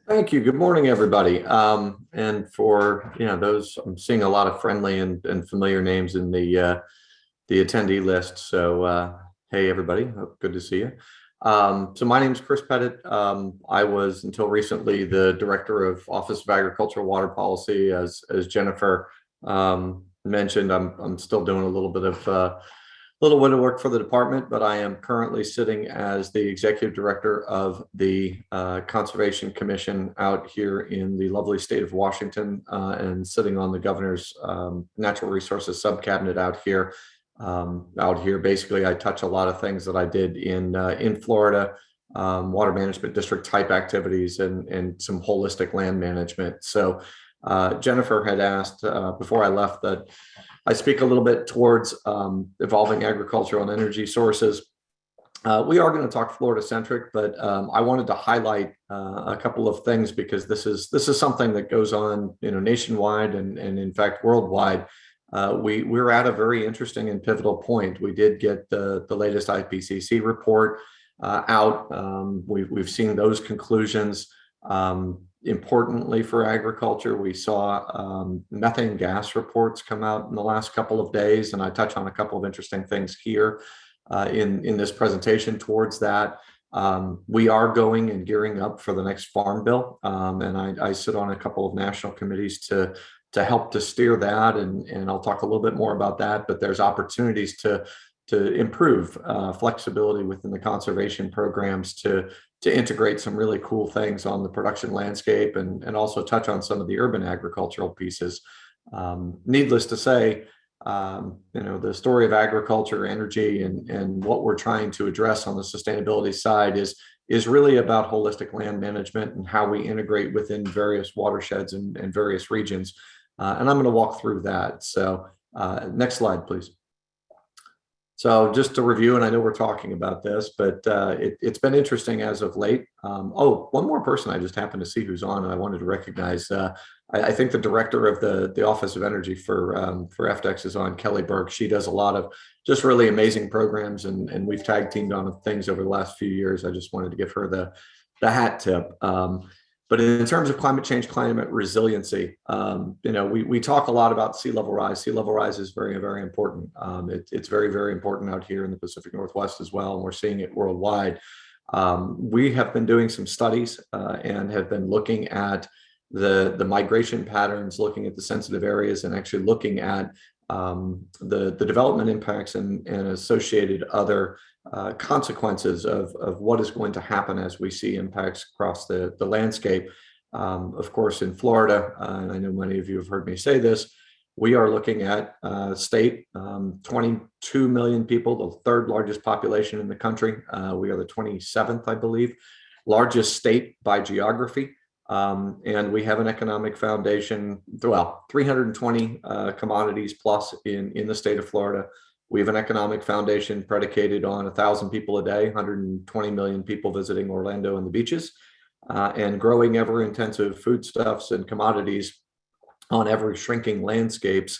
Thank you. Good morning, everybody. And for those, I'm seeing a lot of friendly and familiar names in the attendee list. So hey, everybody, good to see you. So my name is Chris Pettit. I was until recently the director of Office of Agricultural Water Policy. As Jennifer mentioned, I'm still doing a little bit of work for the department, but I am currently sitting as the executive director of the Conservation Commission out here in the lovely state of Washington, and sitting on the governor's natural resources subcabinet out here. Basically, I touch a lot of things that I did in Florida, water management district type activities, and some holistic land management. So Jennifer had asked before I left that I speak a little bit towards evolving agricultural and energy sources. We are going to talk Florida centric, but I wanted to highlight a couple of things because this is something that goes on, nationwide and in fact worldwide. We're at a very interesting and pivotal point. We did get the latest IPCC report out. We've seen those conclusions. Importantly for agriculture, we saw methane gas reports come out in the last couple of days, and I touch on a couple of interesting things here in this presentation towards that. We are going and gearing up for the next farm bill, and I sit on a couple of national committees to help to steer that, and I'll talk a little bit more about that. But there's opportunities to improve flexibility within the conservation programs to integrate some really cool things on the production landscape, and also touch on some of the urban agricultural pieces. Needless to say, the story of agriculture, energy, and what we're trying to address on the sustainability side is really about holistic land management and how we integrate within various watersheds and various regions. And I'm going to walk through that. So next slide, please. So just to review, and I know we're talking about this, but it's been interesting as of late. One more person I just happened to see who's on, and I wanted to recognize. I think the director of the Office of Energy for FDACS is on, Kelly Burke. She does a lot of just really amazing programs, and we've tag teamed on things over the last few years. I just wanted to give her the hat tip. But in terms of climate change, climate resiliency, we talk a lot about sea level rise. Sea level rise is very, very important. It's very, very important out here in the Pacific Northwest as well, and we're seeing it worldwide. We have been doing some studies and have been looking at the migration patterns, looking at the sensitive areas, and actually looking at the development impacts and associated other consequences of what is going to happen as we see impacts across the landscape. Of course, in Florida, and I know many of you have heard me say this, we are looking at state, 22 million people, the third largest population in the country. We are the 27th, I believe, largest state by geography. And we have an economic foundation, 320 commodities plus in the state of Florida. We have an economic foundation predicated on 1,000 people a day, 120 million people visiting Orlando and the beaches, and growing ever-intensive foodstuffs and commodities on ever shrinking landscapes,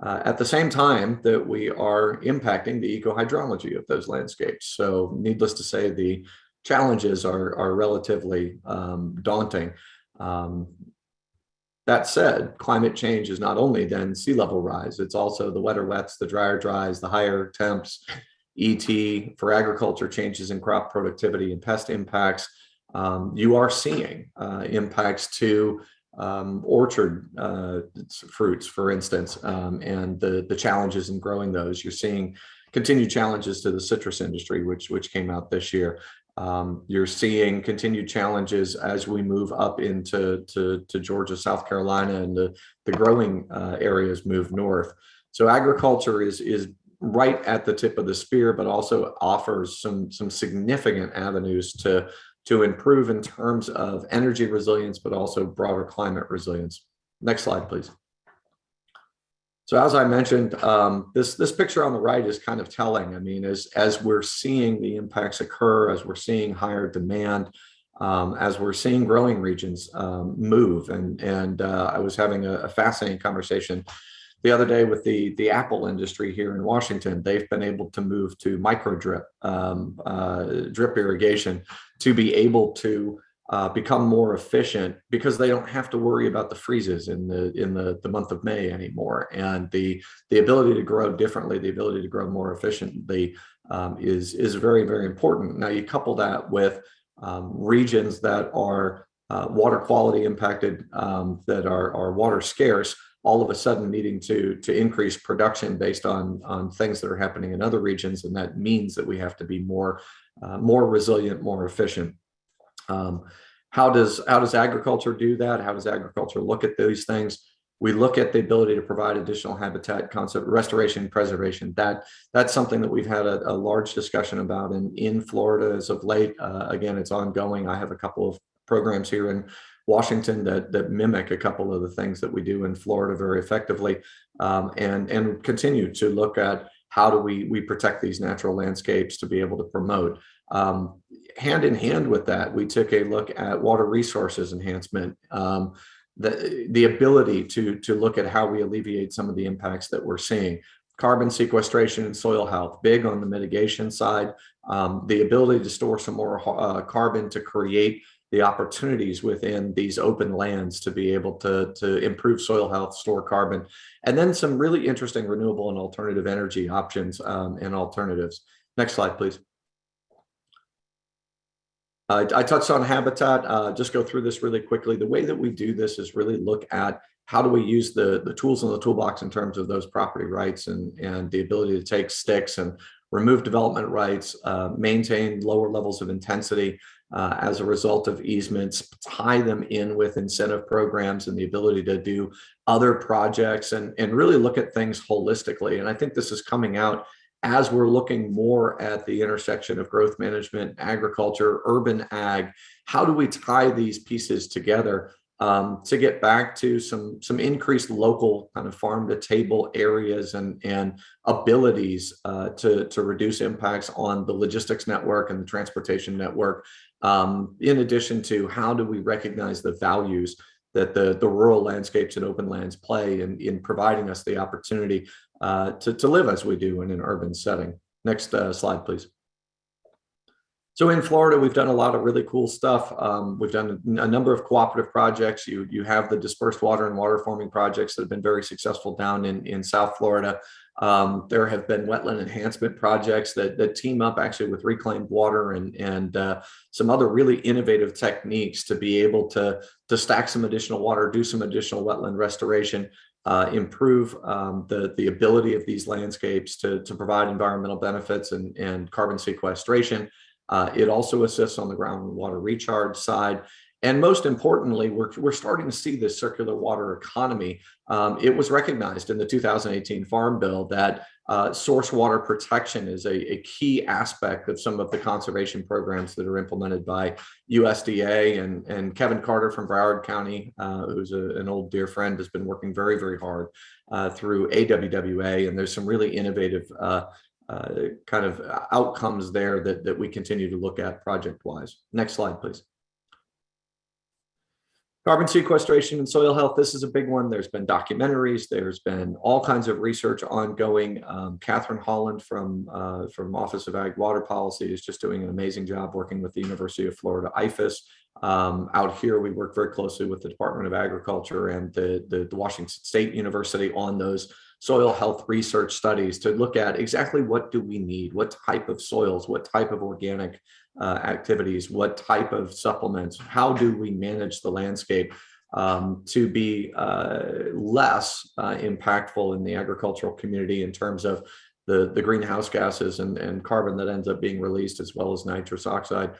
at the same time that we are impacting the ecohydrology of those landscapes. So needless to say, the challenges are relatively daunting. That said, climate change is not only then sea level rise, it's also the wetter wets, the drier dries, the higher temps, ET for agriculture, changes in crop productivity and pest impacts. You are seeing impacts to orchard fruits, for instance, and the challenges in growing those. You're seeing continued challenges to the citrus industry, which came out this year. You're seeing continued challenges as we move up into Georgia, South Carolina, and the growing areas move north. So agriculture is right at the tip of the spear, but also offers some significant avenues to improve in terms of energy resilience, but also broader climate resilience. Next slide, please. So as I mentioned, this picture on the right is kind of telling. I mean, as we're seeing the impacts occur, as we're seeing higher demand, as we're seeing growing regions move, and I was having a fascinating conversation the other day with the apple industry here in Washington. They've been able to move to micro drip irrigation to be able to become more efficient because they don't have to worry about the freezes in the month of May anymore. And the ability to grow differently, the ability to grow more efficiently is very, very important. Now you couple that with regions that are water quality impacted, that are water scarce, all of a sudden needing to increase production based on things that are happening in other regions, and that means that we have to be more resilient, more efficient. How does agriculture do that? How does agriculture look at these things? We look at the ability to provide additional habitat concept, restoration, preservation. That's something that we've had a large discussion about in Florida as of late. Again, it's ongoing. I have a couple of programs here in Washington that mimic a couple of the things that we do in Florida very effectively, and continue to look at how do we protect these natural landscapes to be able to promote. Hand in hand with that, we took a look at water resources enhancement, the ability to look at how we alleviate some of the impacts that we're seeing. Carbon sequestration and soil health, big on the mitigation side, the ability to store some more carbon to create the opportunities within these open lands to be able to improve soil health, store carbon, and then some really interesting renewable and alternative energy options and alternatives. Next slide, please. I touched on habitat, just go through this really quickly. The way that we do this is really look at how do we use the tools in the toolbox in terms of those property rights and the ability to take sticks and remove development rights, maintain lower levels of intensity as a result of easements, tie them in with incentive programs and the ability to do other projects and really look at things holistically. And I think this is coming out as we're looking more at the intersection of growth management, agriculture, urban ag. How do we tie these pieces together to get back to some increased local kind of farm to table areas and abilities to reduce impacts on the logistics network and the transportation network, in addition to how do we recognize the values that the rural landscapes and open lands play in providing us the opportunity to live as we do in an urban setting. Next slide, please. So in Florida, we've done a lot of really cool stuff. We've done a number of cooperative projects. You have the dispersed water and water forming projects that have been very successful down in South Florida. There have been wetland enhancement projects that team up actually with reclaimed water and some other really innovative techniques to be able to stack some additional water, do some additional wetland restoration, improve the ability of these landscapes to provide environmental benefits and carbon sequestration. It also assists on the groundwater recharge side. And most importantly, we're starting to see this circular water economy. It was recognized in the 2018 Farm Bill that source water protection is a key aspect of some of the conservation programs that are implemented by USDA. And Kevin Carter from Broward County, who's an old dear friend, has been working very, very hard through AWWA. And there's some really innovative kind of outcomes there that we continue to look at project-wise. Next slide, please. Carbon sequestration and soil health, this is a big one. There's been documentaries, there's been all kinds of research ongoing. Catherine Holland from Office of Ag Water Policy is just doing an amazing job working with the University of Florida IFAS. Out here, we work very closely with the Department of Agriculture and the Washington State University on those soil health research studies to look at exactly what do we need, what type of soils, what type of organic activities, what type of supplements, how do we manage the landscape to be less impactful in the agricultural community in terms of the greenhouse gases and carbon that ends up being released, as well as nitrous oxide.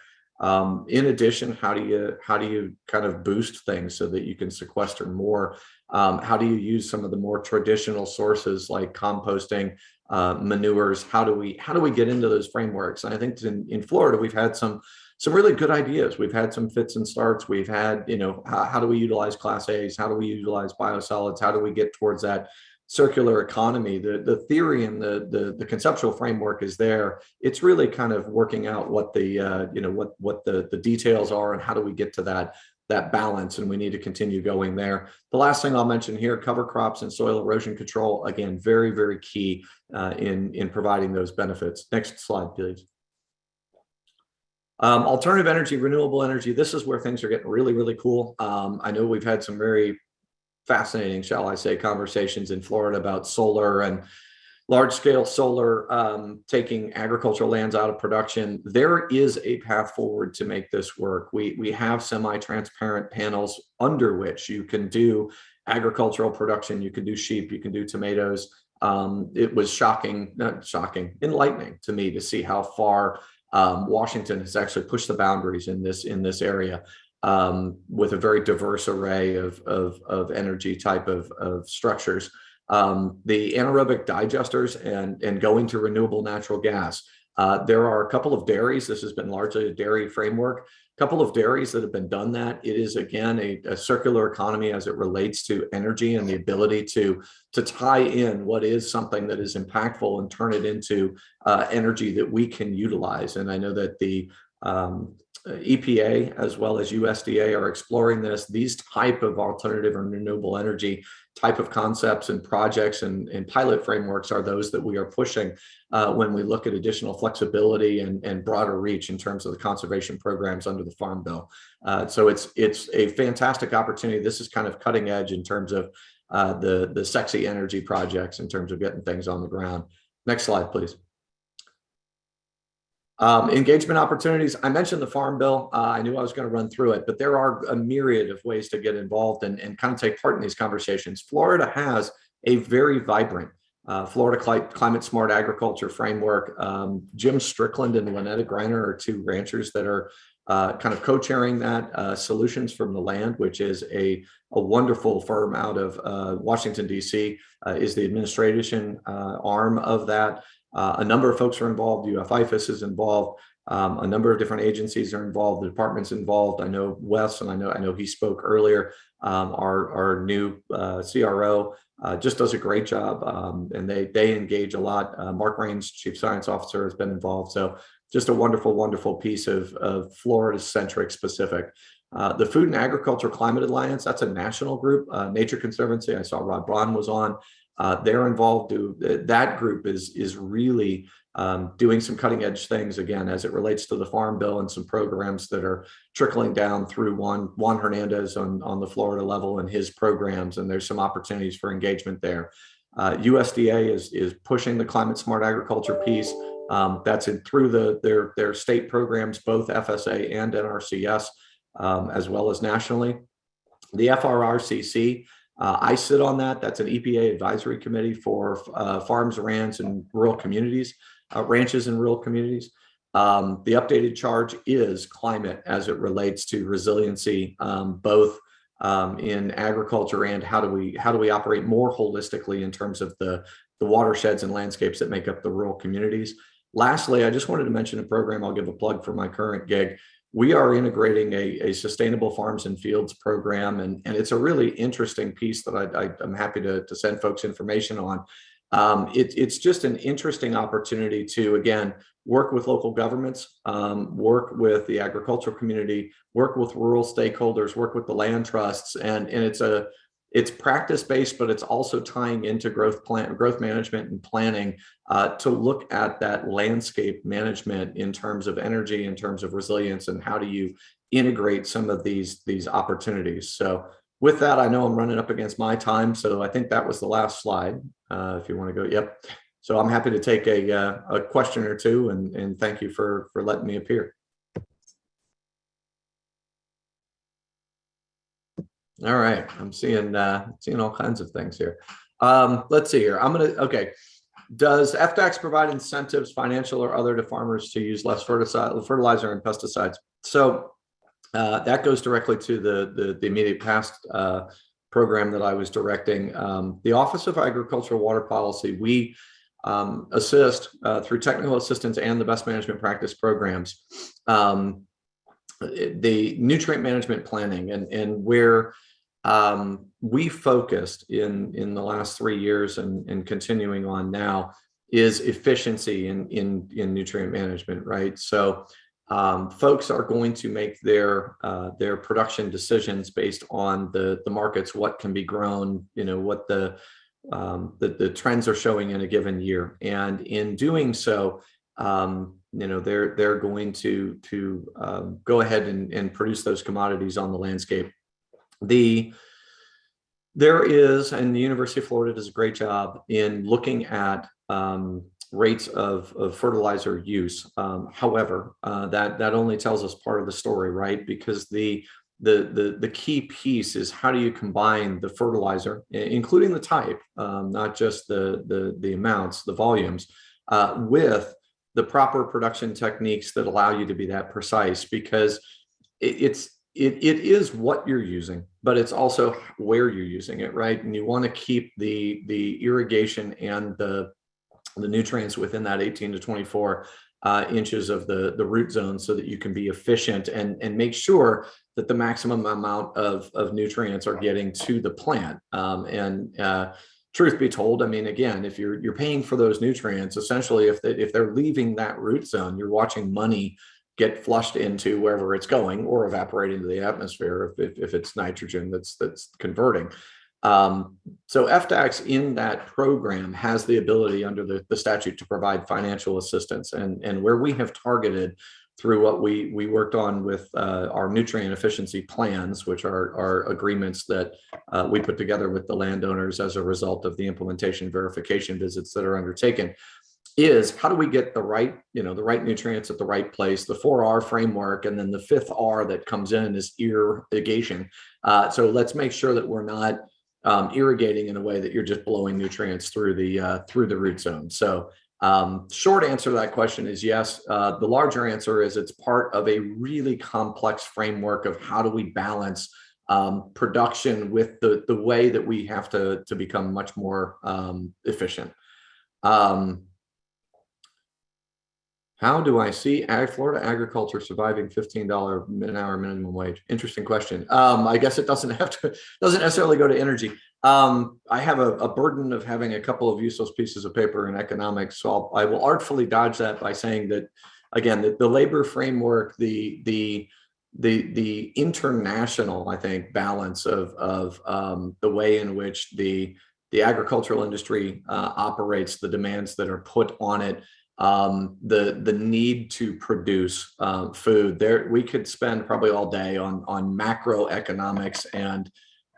In addition, how do you kind of boost things so that you can sequester more? How do you use some of the more traditional sources like composting, manures? How do we get into those frameworks? And I think in Florida, we've had some really good ideas. We've had some fits and starts. We've had, how do we utilize Class A's? How do we utilize biosolids? How do we get towards that circular economy? The theory and the conceptual framework is there. It's really kind of working out what the details are and how do we get to that balance, and we need to continue going there. The last thing I'll mention here, cover crops and soil erosion control, again, very, very key in providing those benefits. Next slide, please. Alternative energy, renewable energy, this is where things are getting really, really cool. I know we've had some very fascinating, shall I say, conversations in Florida about solar and large-scale solar taking agricultural lands out of production. There is a path forward to make this work. We have semi-transparent panels under which you can do agricultural production. You can do sheep, you can do tomatoes. It was shocking, not shocking, enlightening to me to see how far Washington has actually pushed the boundaries in this area with a very diverse array of energy type of structures. The anaerobic digesters and going to renewable natural gas. There are a couple of dairies. This has been largely a dairy framework. A couple of dairies that have been done that. It is, again, a circular economy as it relates to energy and the ability to tie in what is something that is impactful and turn it into energy that we can utilize. And I know that the EPA as well as USDA are exploring this. These type of alternative and renewable energy type of concepts and projects and pilot frameworks are those that we are pushing when we look at additional flexibility and broader reach in terms of the conservation programs under the Farm Bill. So it's a fantastic opportunity. This is kind of cutting edge in terms of the sexy energy projects in terms of getting things on the ground. Next slide, please. Engagement opportunities. I mentioned the Farm Bill. I knew I was going to run through it, but there are a myriad of ways to get involved and kind of take part in these conversations. Florida has a very vibrant Florida Climate Smart Agriculture Framework. Jim Strickland and Lynetta Greiner are two ranchers that are kind of co-chairing that. Solutions from the Land, which is a wonderful firm out of Washington, D.C., is the administration arm of that. A number of folks are involved. UFIFIS is involved. A number of different agencies are involved. The department's involved. I know Wes, and I know he spoke earlier. Our new CRO just does a great job, and they engage a lot. Mark Raines, Chief Science Officer, has been involved. So just a wonderful, wonderful piece of Florida-centric specific. The Food and Agriculture Climate Alliance, that's a national group. Nature Conservancy, I saw Rod Braun was on. They're involved. That group is really doing some cutting edge things, again, as it relates to the Farm Bill and some programs that are trickling down through Juan Hernandez on the Florida level and his programs. And there's some opportunities for engagement there. USDA is pushing the climate smart agriculture piece. That's through their state programs, both FSA and NRCS, as well as nationally. The FRRCC, I sit on that. That's an EPA advisory committee for farms, ranches, and rural communities, ranches and rural communities. The updated charge is climate as it relates to resiliency, both in agriculture and how do we operate more holistically in terms of the watersheds and landscapes that make up the rural communities. Lastly, I just wanted to mention a program. I'll give a plug for my current gig. We are integrating a sustainable farms and fields program, and it's a really interesting piece that I'm happy to send folks information on. It's just an interesting opportunity to, again, work with local governments, work with the agricultural community, work with rural stakeholders, work with the land trusts, and it's practice-based, but it's also tying into growth management and planning to look at that landscape management in terms of energy, in terms of resilience, and how do you integrate some of these opportunities. So with that, I know I'm running up against my time, so I think that was the last slide. If you want to go, yep. So I'm happy to take a question or two, and thank you for letting me appear. All right, I'm seeing all kinds of things here. Let's see here. Okay. Does FDACS provide incentives, financial or other, to farmers to use less fertilizer and pesticides? So that goes directly to the immediate past program that I was directing. The Office of Agricultural Water Policy, we assist through technical assistance and the best management practice programs, the nutrient management planning, and where we focused in the last 3 years and continuing on now is efficiency in nutrient management, right? So folks are going to make their production decisions based on the markets, what can be grown, what the trends are showing in a given year. And in doing so, they're going to go ahead and produce those commodities on the landscape. There is, and the University of Florida does a great job in looking at rates of fertilizer use. However, that only tells us part of the story, right? Because the key piece is how do you combine the fertilizer, including the type, not just the amounts, the volumes, with the proper production techniques that allow you to be that precise, because it is what you're using, but it's also where you're using it, right? And you want to keep the irrigation and the nutrients within that 18 to 24 inches of the root zone, so that you can be efficient and make sure that the maximum amount of nutrients are getting to the plant. Truth be told, I mean, again, if you're paying for those nutrients, essentially, if they're leaving that root zone, you're watching money get flushed into wherever it's going, or evaporate into the atmosphere if it's nitrogen that's converting. So FDACS in that program has the ability under the statute to provide financial assistance, and where we have targeted through what we worked on with our nutrient efficiency plans, which are agreements that we put together with the landowners as a result of the implementation verification visits that are undertaken, is how do we get the right nutrients at the right place, the 4R framework, and then the 5th R that comes in is irrigation. So let's make sure that we're not irrigating in a way that you're just blowing nutrients through the root zone. So short answer to that question is yes. The larger answer is it's part of a really complex framework of how do we balance production with the way that we have to become much more efficient. How do I see Florida agriculture surviving $15 an hour minimum wage? Interesting question. I guess it doesn't necessarily go to energy. I have a burden of having a couple of useless pieces of paper in economics, so I will artfully dodge that by saying that, again, the labor framework, the international, I think, balance of the way in which the agricultural industry operates, the demands that are put on it, the need to produce food. There, we could spend probably all day on macroeconomics and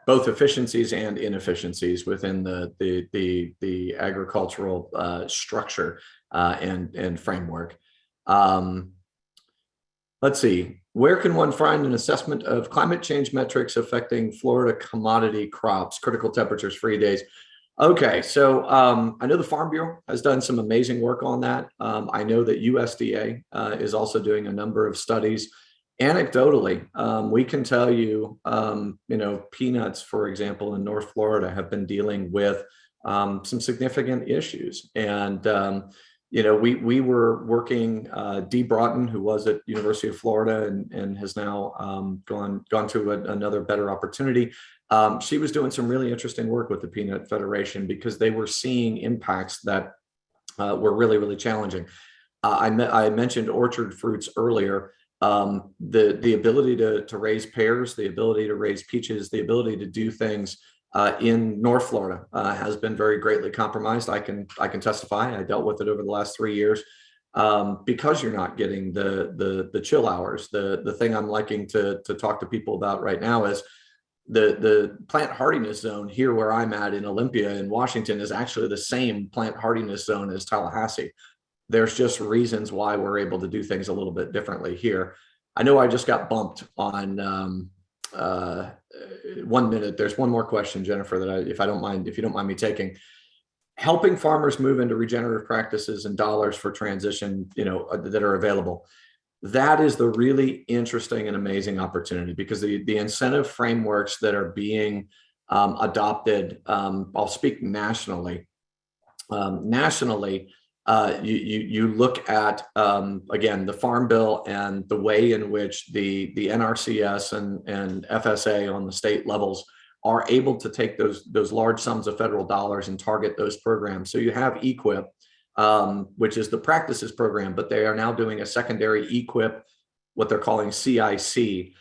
both efficiencies and inefficiencies within the agricultural structure and framework. Let's see. Where can one find an assessment of climate change metrics affecting Florida commodity crops, critical temperatures, free days? Okay, so I know the Farm Bureau has done some amazing work on that. I know that USDA is also doing a number of studies. Anecdotally, we can tell you, peanuts, for example, in North Florida have been dealing with some significant issues. And, we were working, Dee Broughton, who was at University of Florida and has now gone to another better opportunity. She was doing some really interesting work with the Peanut Federation because they were seeing impacts that were really, really challenging. I mentioned orchard fruits earlier. The ability to raise pears, the ability to raise peaches, the ability to do things in North Florida has been very greatly compromised. I can testify. I dealt with it over the last 3 years because you're not getting the chill hours. The thing I'm liking to talk to people about right now is the plant hardiness zone here where I'm at in Olympia in Washington is actually the same plant hardiness zone as Tallahassee. There's just reasons why we're able to do things a little bit differently here. I know I just got bumped on 1 minute. There's one more question, Jennifer, that if you don't mind me taking. Helping farmers move into regenerative practices and dollars for transition, that are available. That is the really interesting and amazing opportunity because the incentive frameworks that are being adopted, I'll speak nationally. You look at, again, the Farm Bill and the way in which the NRCS and FSA on the state levels are able to take those large sums of federal dollars and target those programs. So you have EQIP, which is the practices program, but they are now doing a secondary EQIP, what they're calling CIC.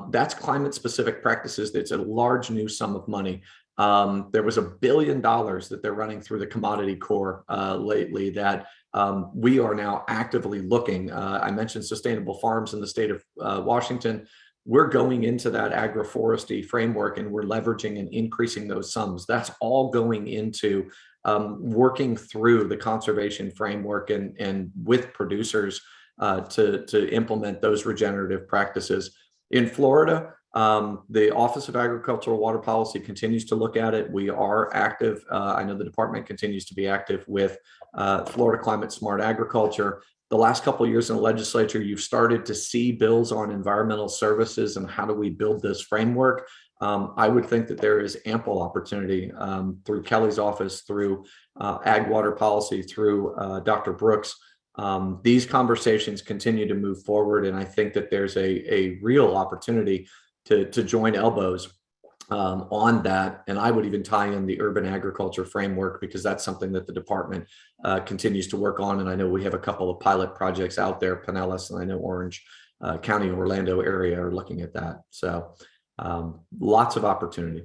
That's climate specific practices. That's a large new sum of money. There was $1 billion that they're running through the Commodity Corps lately that We are now actively looking. I mentioned sustainable farms in the state of Washington. We're going into that agroforestry framework and we're leveraging and increasing those sums. That's all going into working through the conservation framework and with producers to implement those regenerative practices. In Florida, the Office of Agricultural Water Policy continues to look at it. We are active. I know the department continues to be active with Florida Climate Smart Agriculture. The last couple of years in the legislature, you've started to see bills on environmental services and how do we build this framework. I would think that there is ample opportunity through Kelly's office, through Ag Water Policy, through Dr. Brooks. These conversations continue to move forward, and I think that there's a real opportunity to join elbows on that. And I would even tie in the urban agriculture framework because that's something that the department continues to work on. And I know we have a couple of pilot projects out there, Pinellas, and I know Orange County, Orlando area are looking at that. So lots of opportunity.